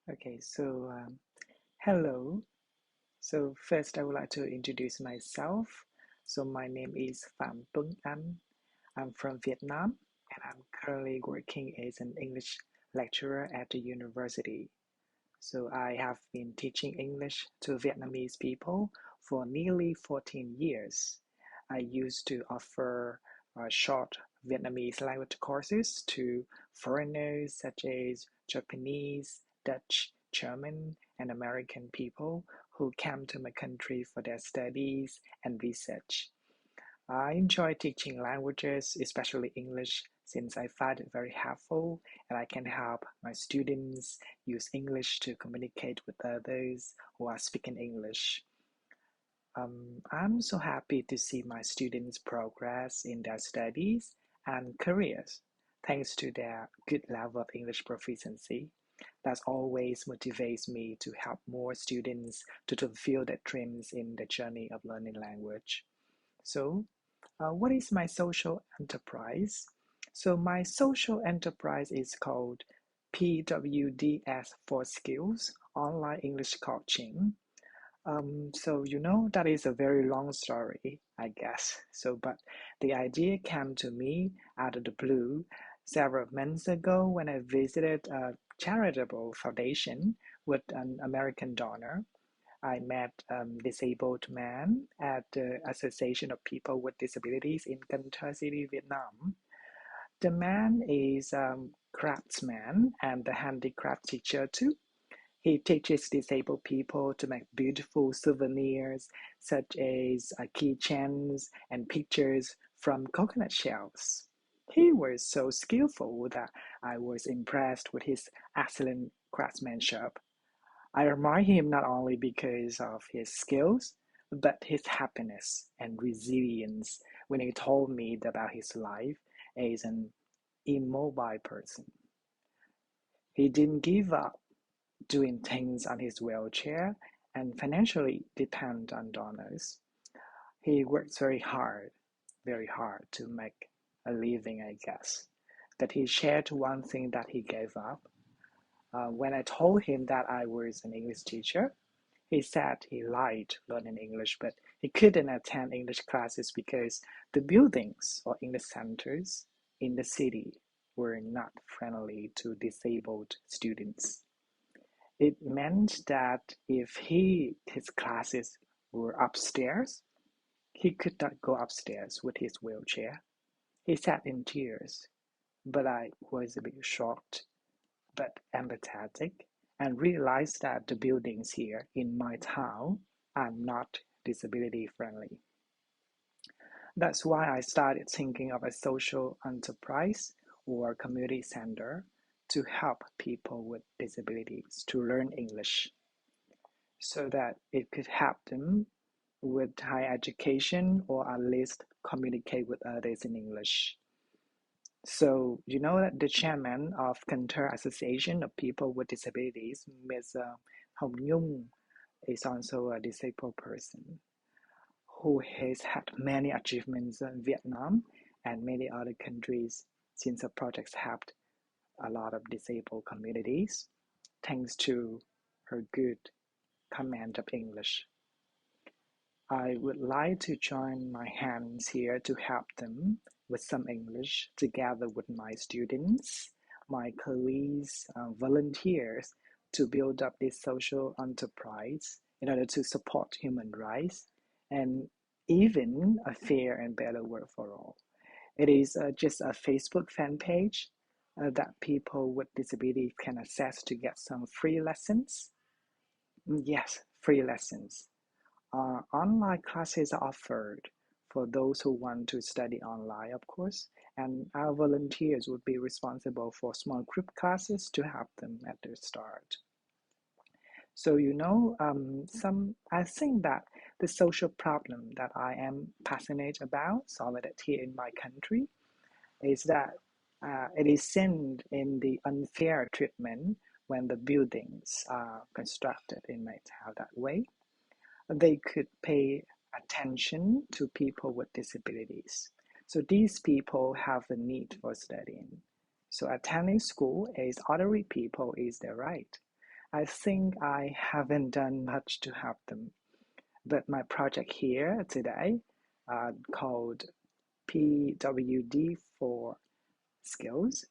Okay, so hello. So first, I would like to introduce myself. So my name is Phạm Tuấn Anh. I'm from Vietnam, and I'm currently working as an English lecturer at the university. So I have been teaching English to Vietnamese people for nearly 14 years. I used to offer short Vietnamese language courses to foreigners such as Japanese, Dutch, German, and American people who came to my country for their studies and research. I enjoy teaching languages, especially English, since I find it very helpful and I can help my students use English to communicate with others who are speaking English. I'm so happy to see my students progress in their studies and careers thanks to their good level of English proficiency. That always motivates me to help more students to fulfill their dreams in the journey of learning language. So, what is my social enterprise? So my social enterprise is called PWDS for Skills Online English Coaching. That is a very long story, I guess. But the idea came to me out of the blue several months ago when I visited a charitable foundation with an American donor. I met a disabled man at the Association of People with Disabilities in Cần Thơ City, Vietnam. The man is a craftsman and a handicraft teacher too. He teaches disabled people to make beautiful souvenirs such as keychains and pictures from coconut shells. He was so skillful that I was impressed with his excellent craftsmanship. I admire him not only because of his skills, but his happiness and resilience when he told me about his life as an immobile person. He didn't give up doing things on his wheelchair and financially depend on donors. He works very hard to make a living, I guess. But he shared one thing that he gave up. When I told him that I was an English teacher, he said he liked learning English, but he couldn't attend English classes because the buildings or English centers in the city were not friendly to disabled students. It meant that if his classes were upstairs, he could not go upstairs with his wheelchair. He sat in tears, but I was a bit shocked but empathetic and realized that the buildings here in my town are not disability friendly. That's why I started thinking of a social enterprise or community center to help people with disabilities to learn English so that it could help them with higher education or at least communicate with others in English. So, you know that the chairman of Cantor Association of People with Disabilities, Ms. Hồng Nhung, is also a disabled person who has had many achievements in Vietnam and many other countries since her projects helped a lot of disabled communities thanks to her good command of English. I would like to join my hands here to help them with some English together with my students, my colleagues, volunteers to build up this social enterprise in order to support human rights and even a fair and better world for all. It is just a Facebook fan page that people with disabilities can access to get some free lessons. Yes, free lessons. Online classes are offered for those who want to study online, of course, and our volunteers would be responsible for small group classes to help them at the start. So, I think that the social problem that I am passionate about, solving it here in my country, is that it is seen in the unfair treatment when the buildings are constructed in my town that way. They could pay attention to people with disabilities. So these people have a need for studying. So attending school as ordinary people is their right. I think I haven't done much to help them, but my project here today, called PWD for Skills,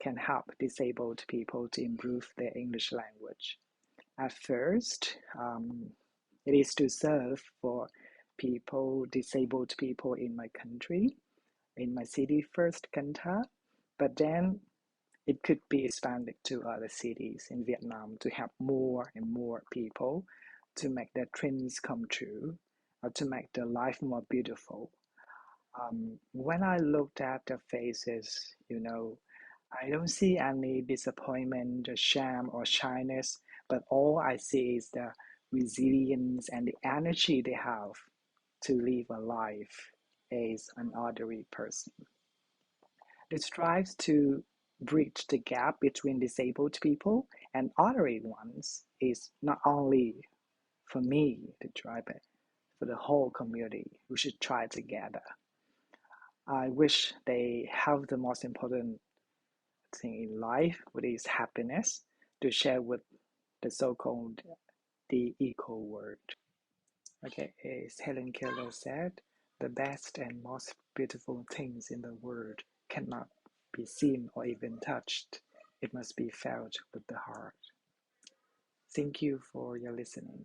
can help disabled people to improve their English language. At first, it is to serve for disabled people in my country, in my city first, Canta, but then it could be expanded to other cities in Vietnam to help more and more people to make their dreams come true or to make their life more beautiful. When I looked at their faces, I don't see any disappointment, shame, or shyness, but all I see is the resilience and the energy they have to live a life as an ordinary person. It strives to bridge the gap between disabled people and ordinary ones is not only for me to drive it, for the whole community. We should try together. I wish they have the most important thing in life, which is happiness, to share with the so-called the equal world. Okay, as Helen Keller said, the best and most beautiful things in the world cannot be seen or even touched. It must be felt with the heart. Thank you for your listening.